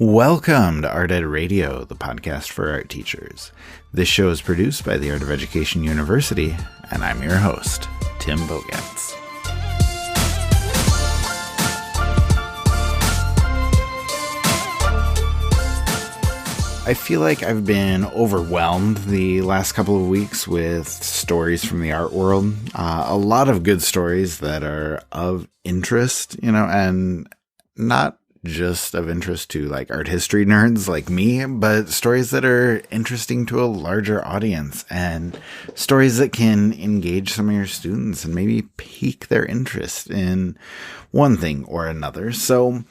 Welcome to Art Ed Radio, the podcast for art teachers. This show is produced by the Art of Education University, and I'm your host, Tim Bogatz. I feel like I've been overwhelmed the last couple of weeks with stories from the art world. A lot of good stories that are of interest, and not just of interest to like art history nerds like me, but stories that are interesting to a larger audience and stories that can engage some of your students and maybe pique their interest in one thing or another. So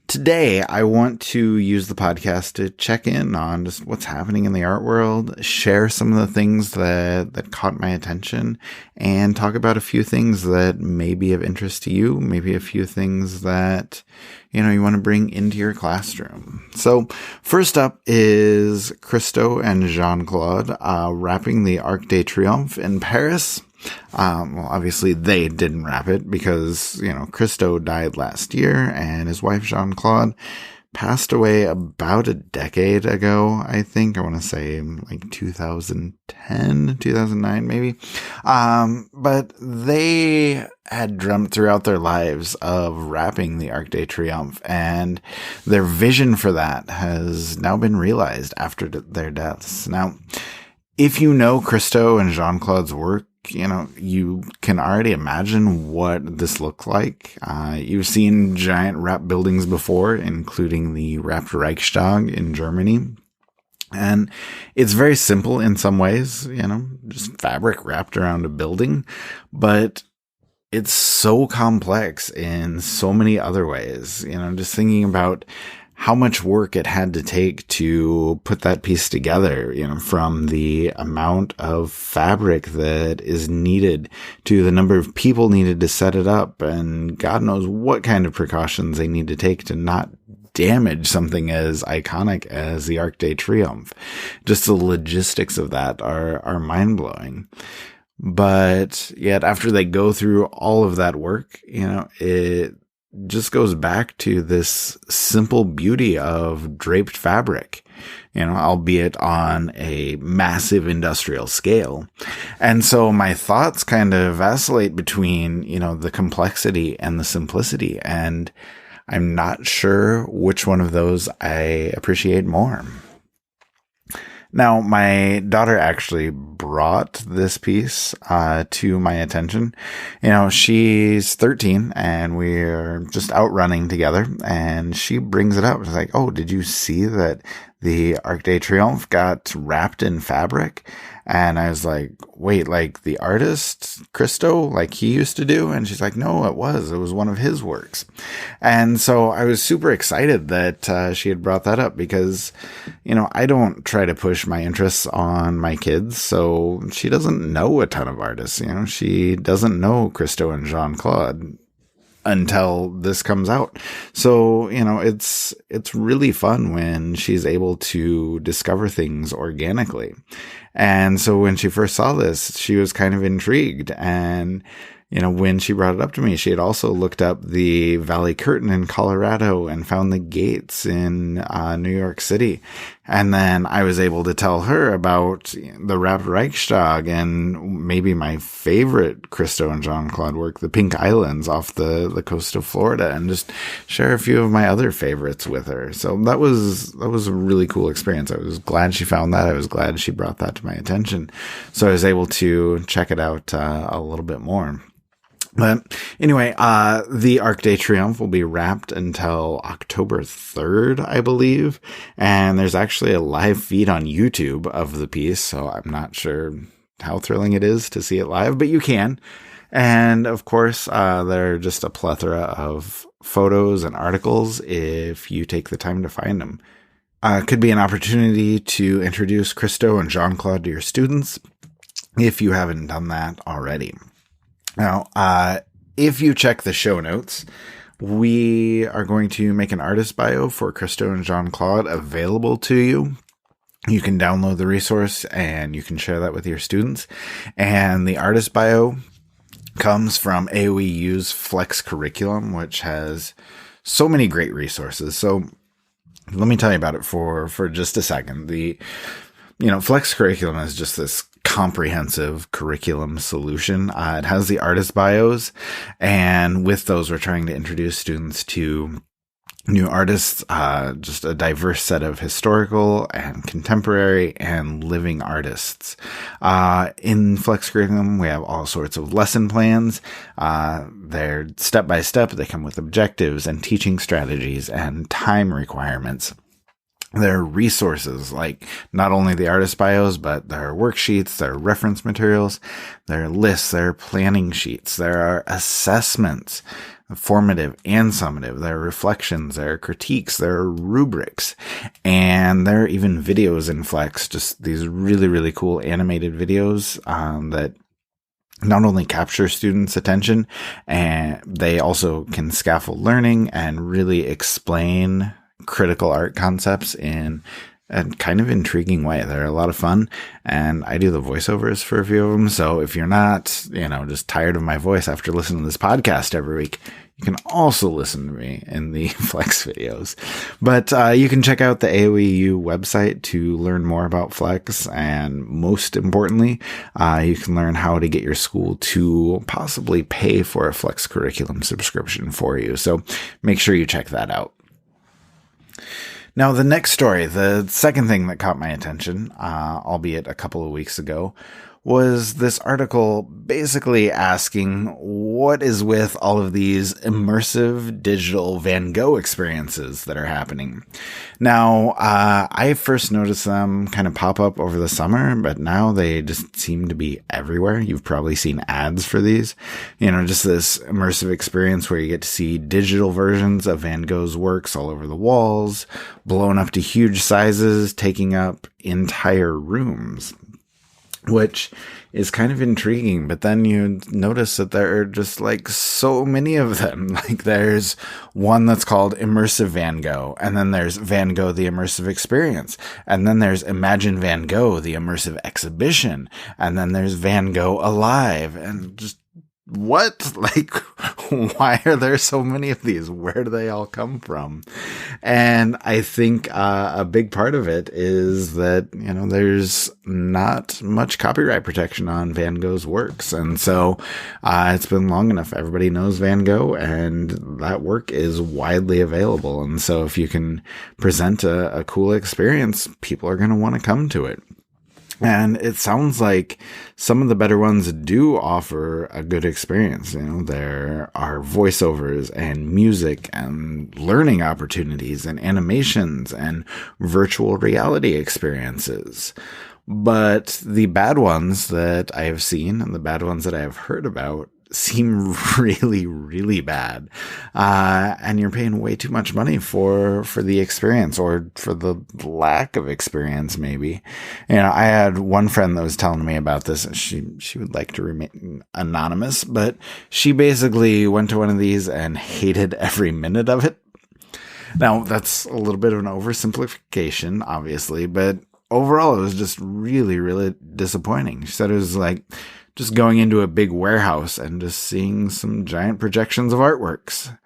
today, I want to use the podcast to check in on just what's happening in the art world, share some of the things that caught my attention, and talk about a few things that may be of interest to you, maybe a few things that, you want to bring into your classroom. So first up is Christo and Jeanne-Claude wrapping the Arc de Triomphe in Paris. Well, obviously they didn't wrap it because, Christo died last year and his wife Jeanne-Claude passed away about a decade ago, I think. I want to say like 2010, 2009 maybe. But they had dreamt throughout their lives of wrapping the Arc de Triomphe, and their vision for that has now been realized after their deaths. Now, if you know Christo and Jeanne-Claude's work, you can already imagine what this looked like. You've seen giant wrap buildings before, including the wrapped Reichstag in Germany. And it's very simple in some ways, just fabric wrapped around a building, but it's so complex in so many other ways. Just thinking about how much work it had to take to put that piece together, from the amount of fabric that is needed to the number of people needed to set it up, and God knows what kind of precautions they need to take to not damage something as iconic as the Arc de Triomphe. Just the logistics of that are mind-blowing. But yet after they go through all of that work, it just goes back to this simple beauty of draped fabric, albeit on a massive industrial scale. And so my thoughts kind of vacillate between, the complexity and the simplicity. And I'm not sure which one of those I appreciate more. Now, my daughter actually brought this piece to my attention. She's 13 and we're just out running together, and she brings it up. She's like, "Oh, did you see that the Arc de Triomphe got wrapped in fabric?" And I was like, "Wait, like the artist Christo, like he used to do?" And she's like, "No, it was one of his works." And so I was super excited that she had brought that up because, I don't try to push my interests on my kids. So she doesn't know a ton of artists. She doesn't know Christo and Jeanne-Claude until this comes out. So, it's really fun when she's able to discover things organically. And so when she first saw this, she was kind of intrigued. And, when she brought it up to me, she had also looked up the Valley Curtain in Colorado and found the gates in New York City. And then I was able to tell her about the wrapped Reichstag and maybe my favorite Christo and Jeanne-Claude work, the Pink Islands off the coast of Florida, and just share a few of my other favorites with her. So that was a really cool experience. I was glad she found that. I was glad she brought that to my attention. So I was able to check it out a little bit more. But anyway, the Arc de Triomphe will be wrapped until October 3rd, I believe. And there's actually a live feed on YouTube of the piece. So I'm not sure how thrilling it is to see it live, but you can. And of course, there are just a plethora of photos and articles if you take the time to find them. Could be an opportunity to introduce Christo and Jeanne-Claude to your students if you haven't done that already. Now, if you check the show notes, we are going to make an artist bio for Christo and Jeanne-Claude available to you. You can download the resource and you can share that with your students. And the artist bio comes from AOEU's Flex Curriculum, which has so many great resources. So Let me tell you about it for just a second. Flex Curriculum is just this comprehensive curriculum solution. It has the artist bios, and with those, we're trying to introduce students to new artists, just a diverse set of historical and contemporary and living artists. In Flex Curriculum, we have all sorts of lesson plans. They're step by step. They come with objectives and teaching strategies and time requirements. There are resources like not only the artist bios, but there are worksheets, there are reference materials, there are lists, there are planning sheets, there are assessments, formative and summative, there are reflections, there are critiques, there are rubrics, and there are even videos in Flex, just these really, really cool animated videos that not only capture students' attention, and they also can scaffold learning and really explain critical art concepts in a kind of intriguing way. They're a lot of fun, and I do the voiceovers for a few of them. So if you're not, just tired of my voice after listening to this podcast every week, you can also listen to me in the Flex videos. But you can check out the AOEU website to learn more about Flex, and most importantly, you can learn how to get your school to possibly pay for a Flex curriculum subscription for you. So make sure you check that out. Now, the next story, the second thing that caught my attention, albeit a couple of weeks ago, was this article basically asking what is with all of these immersive digital Van Gogh experiences that are happening. Now, I first noticed them kind of pop up over the summer, but now they just seem to be everywhere. You've probably seen ads for these, just this immersive experience where you get to see digital versions of Van Gogh's works all over the walls, blown up to huge sizes, taking up entire rooms, which is kind of intriguing. But then you notice that there are just like so many of them. Like there's one that's called Immersive Van Gogh, and then there's Van Gogh, the Immersive Experience, and then there's Imagine Van Gogh, the Immersive Exhibition, and then there's Van Gogh Alive, and just what? Like, why are there so many of these? Where do they all come from? And I think a big part of it is that, there's not much copyright protection on Van Gogh's works. And so it's been long enough. Everybody knows Van Gogh, and that work is widely available. And so if you can present a cool experience, people are going to want to come to it. And it sounds like some of the better ones do offer a good experience. There are voiceovers and music and learning opportunities and animations and virtual reality experiences. But the bad ones that I have seen and the bad ones that I have heard about seem really, really bad. And you're paying way too much money for the experience, or for the lack of experience, maybe. I had one friend that was telling me about this, and she would like to remain anonymous, but she basically went to one of these and hated every minute of it. Now, that's a little bit of an oversimplification, obviously, but overall, it was just really, really disappointing. She said it was like just going into a big warehouse and just seeing some giant projections of artworks.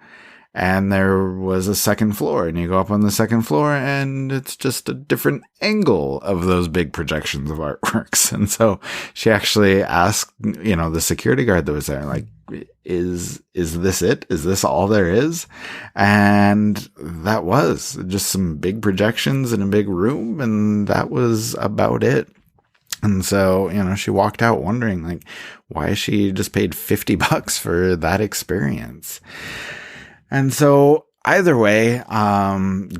And there was a second floor, and you go up on the second floor, and it's just a different angle of those big projections of artworks. And so she actually asked, the security guard that was there, like, is this it? Is this all there is? And that was just some big projections in a big room, and that was about it. And so, she walked out wondering, like, why she just paid $50 for that experience. And so either way,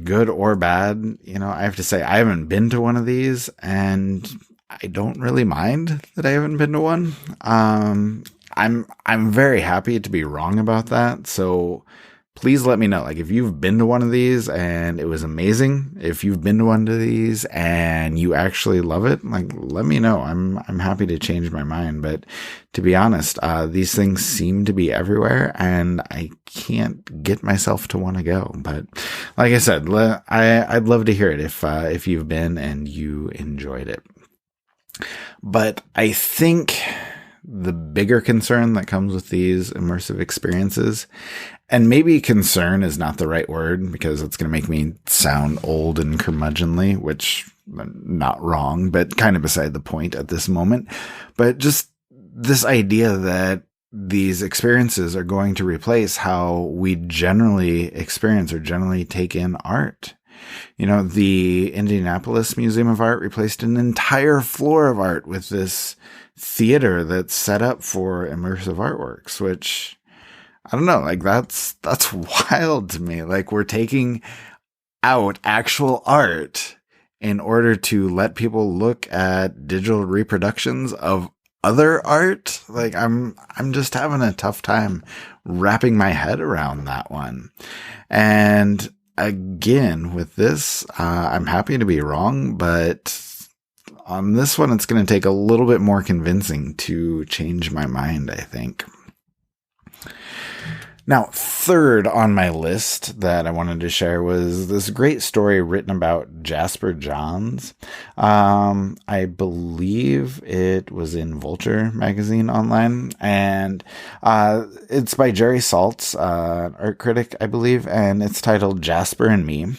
good or bad, I have to say I haven't been to one of these, and I don't really mind that I haven't been to one. I'm very happy to be wrong about that. So please let me know, like, if you've been to one of these and it was amazing, if you've been to one of these and you actually love it, like, let me know. I'm happy to change my mind. But to be honest, these things seem to be everywhere, and I can't get myself to want to go. But like I said, I'd love to hear it if you've been and you enjoyed it. But I think the bigger concern that comes with these immersive experiences, And maybe concern is not the right word because it's going to make me sound old and curmudgeonly, which not wrong, but kind of beside the point at this moment. But just this idea that these experiences are going to replace how we generally experience or generally take in art. You know, the Indianapolis Museum of Art replaced an entire floor of art with this theater that's set up for immersive artworks, which I don't know, like that's wild to me. Like we're taking out actual art in order to let people look at digital reproductions of other art. Like I'm just having a tough time wrapping my head around that one. And again, with this, I'm happy to be wrong, but on this one, it's going to take a little bit more convincing to change my mind, I think. Now, third on my list that I wanted to share was this great story written about Jasper Johns. I believe it was in Vulture magazine online, and it's by Jerry Saltz, art critic, I believe, and it's titled Jasper and Me,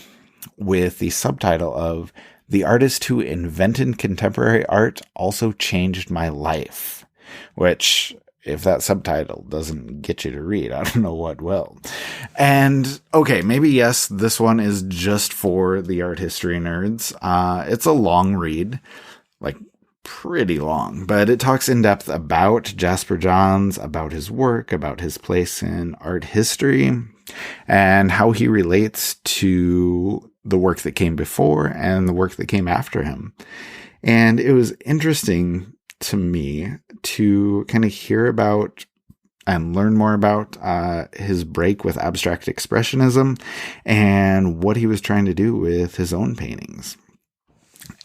with the subtitle of "The Artist Who Invented Contemporary Art Also Changed My Life," which, if that subtitle doesn't get you to read, I don't know what will. And okay, maybe yes, this one is just for the art history nerds. It's a long read, like pretty long, but it talks in depth about Jasper Johns, about his work, about his place in art history, and how he relates to the work that came before and the work that came after him. And it was interesting to me to kind of hear about and learn more about his break with abstract expressionism and what he was trying to do with his own paintings.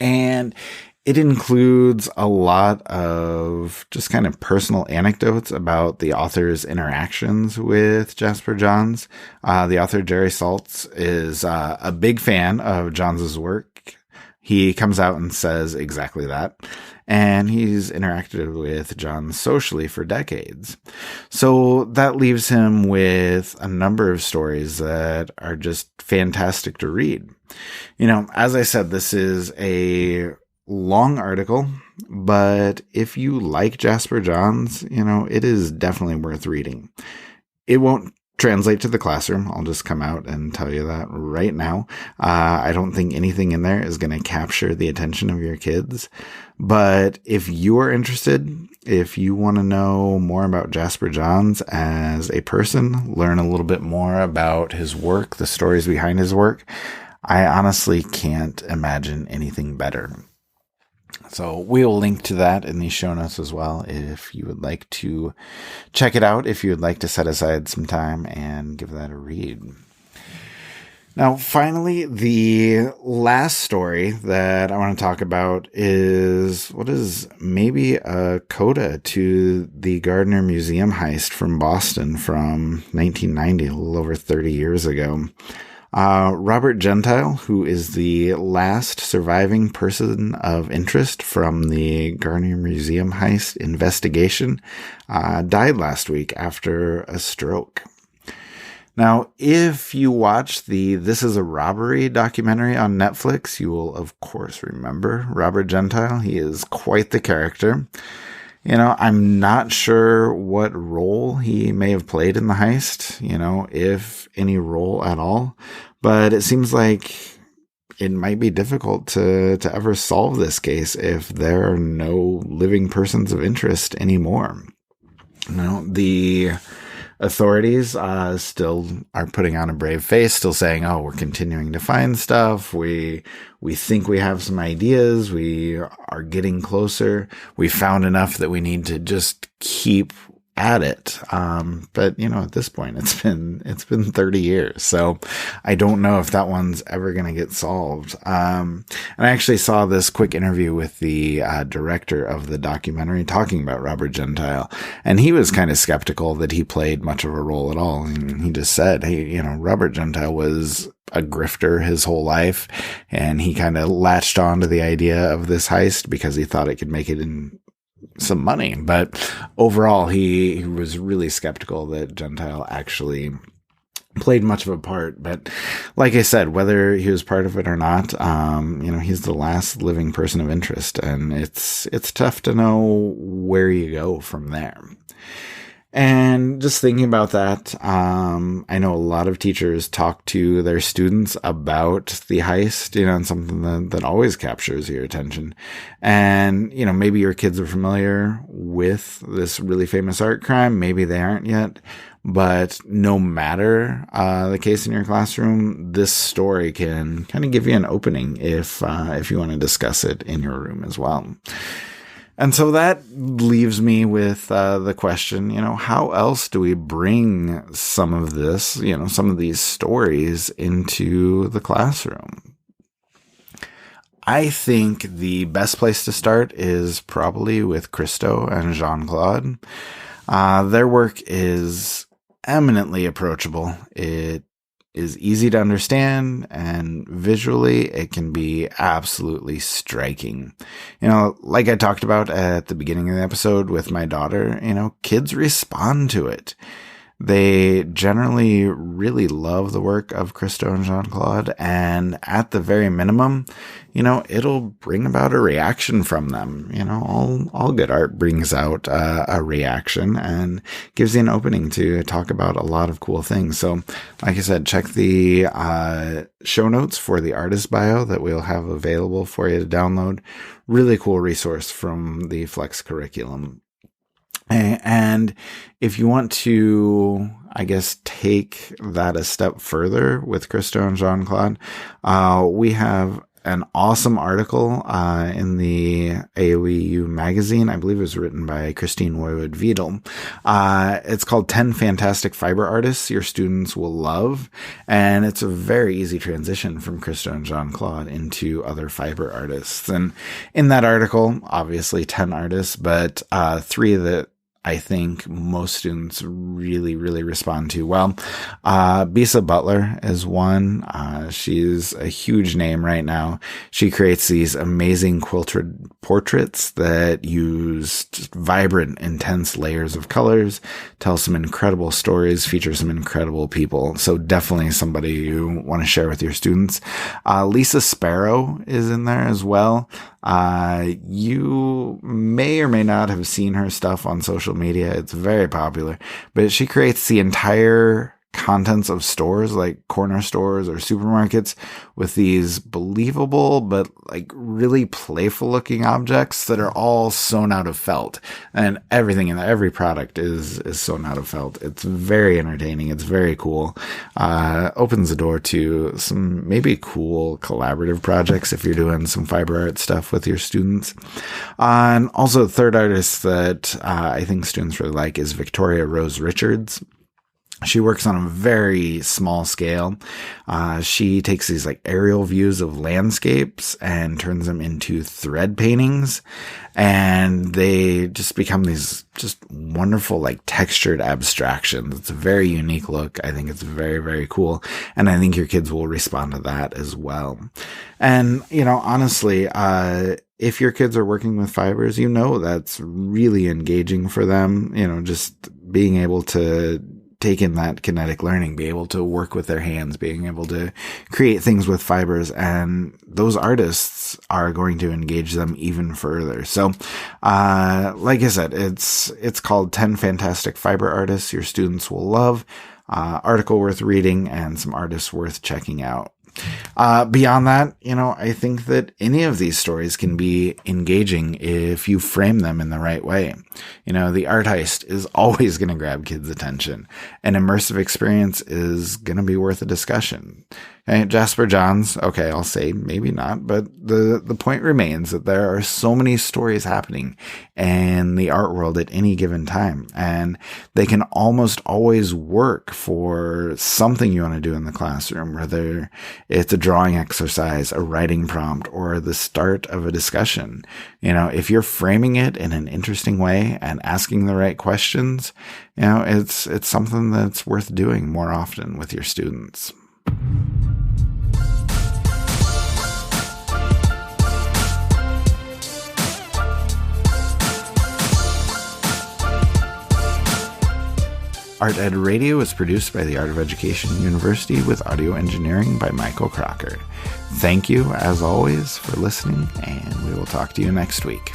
And it includes a lot of just kind of personal anecdotes about the author's interactions with Jasper Johns. The author, Jerry Saltz, is a big fan of Johns' work. He comes out and says exactly that. And he's interacted with Johns socially for decades. So that leaves him with a number of stories that are just fantastic to read. You know, as I said, this is a long article, but if you like Jasper Johns, you know, it is definitely worth reading. It won't translate to the classroom. I'll just come out and tell you that right now. I don't think anything in there is going to capture the attention of your kids. But if you are interested, if you want to know more about Jasper Johns as a person, learn a little bit more about his work, the stories behind his work, I honestly can't imagine anything better. So we'll link to that in the show notes as well if you would like to check it out, if you would like to set aside some time and give that a read. Now, finally, the last story that I want to talk about is what is maybe a coda to the Gardner Museum heist from Boston from 1990, a little over 30 years ago. Robert Gentile, who is the last surviving person of interest from the Gardner Museum heist investigation, died last week after a stroke. Now, if you watch the This Is a Robbery documentary on Netflix, you will, of course, remember Robert Gentile. He is quite the character. You know, I'm not sure what role he may have played in the heist, you know, if any role at all, but it seems like it might be difficult to ever solve this case if there are no living persons of interest anymore. You know, the authorities still are putting on a brave face, still saying, oh, we're continuing to find stuff. We think we have some ideas. We are getting closer. We found enough that we need to just keep at it. But you know, at this point, it's been 30 years. So I don't know if that one's ever going to get solved. And I actually saw this quick interview with the director of the documentary talking about Robert Gentile, and he was kind of skeptical that he played much of a role at all. And he just said, hey, you know, Robert Gentile was a grifter his whole life, and he kind of latched on to the idea of this heist because he thought it could make it in some money. But overall, he was really skeptical that Gentile actually played much of a part. But like I said, whether he was part of it or not, he's the last living person of interest, and it's tough to know where you go from there. And just thinking about that, I know a lot of teachers talk to their students about the heist, and something that always captures your attention. And, maybe your kids are familiar with this really famous art crime. Maybe they aren't yet. But no matter the case in your classroom, this story can kind of give you an opening if you want to discuss it in your room as well. And so that leaves me with the question, how else do we bring some of this, some of these stories into the classroom? I think the best place to start is probably with Christo and Jeanne-Claude. Their work is eminently approachable. It is easy to understand, and visually it can be absolutely striking. Like I talked about at the beginning of the episode with my daughter, kids respond to it. They generally really love the work of Christo and Jeanne-Claude, and at the very minimum, it'll bring about a reaction from them. All good art brings out a reaction and gives you an opening to talk about a lot of cool things. So, like I said, check the show notes for the artist bio that we'll have available for you to download. Really cool resource from the Flex curriculum. And if you want to, take that a step further with Christo and Jeanne-Claude, we have an awesome article in the AOEU magazine. I believe it was written by Christine Woywood-Wiedel. It's called 10 Fantastic Fiber Artists Your Students Will Love. And it's a very easy transition from Christo and Jeanne-Claude into other fiber artists. And in that article, obviously 10 artists, but 3 that I think most students really, really respond to well. Bisa Butler is one. She's a huge name right now. She creates these amazing quilted portraits that use just vibrant, intense layers of colors, tell some incredible stories, feature some incredible people. So definitely somebody you want to share with your students. Lisa Sparrow is in there as well. You may or may not have seen her stuff on social media. It's very popular, but she creates the entire contents of stores, like corner stores or supermarkets, with these believable but really playful looking objects that are all sewn out of felt, and everything in every product is sewn out of felt. It's very entertaining. It's very cool. Opens the door to some maybe cool collaborative projects if you're doing some fiber art stuff with your students. And also, the third artist that I think students really like is Victoria Rose Richards. She works on a very small scale. She takes these aerial views of landscapes and turns them into thread paintings. And they just become these just wonderful, textured abstractions. It's a very unique look. I think it's very, very cool. And I think your kids will respond to that as well. And, honestly, if your kids are working with fibers, that's really engaging for them. Just being able to take in that kinetic learning, be able to work with their hands, being able to create things with fibers, and those artists are going to engage them even further. So, like I said, it's called 10 Fantastic Fiber Artists Your Students Will Love. Article worth reading and some artists worth checking out. Beyond that, I think that any of these stories can be engaging if you frame them in the right way. The art heist is always going to grab kids' attention. An immersive experience is going to be worth a discussion. Okay, Jasper Johns, okay, I'll say maybe not, but the point remains that there are so many stories happening in the art world at any given time, and they can almost always work for something you want to do in the classroom, whether it's a drawing exercise, a writing prompt, or the start of a discussion. If you're framing it in an interesting way and asking the right questions, it's something that's worth doing more often with your students. Art Ed Radio is produced by the Art of Education University with audio engineering by Michael Crocker. Thank you, as always, for listening, and we will talk to you next week.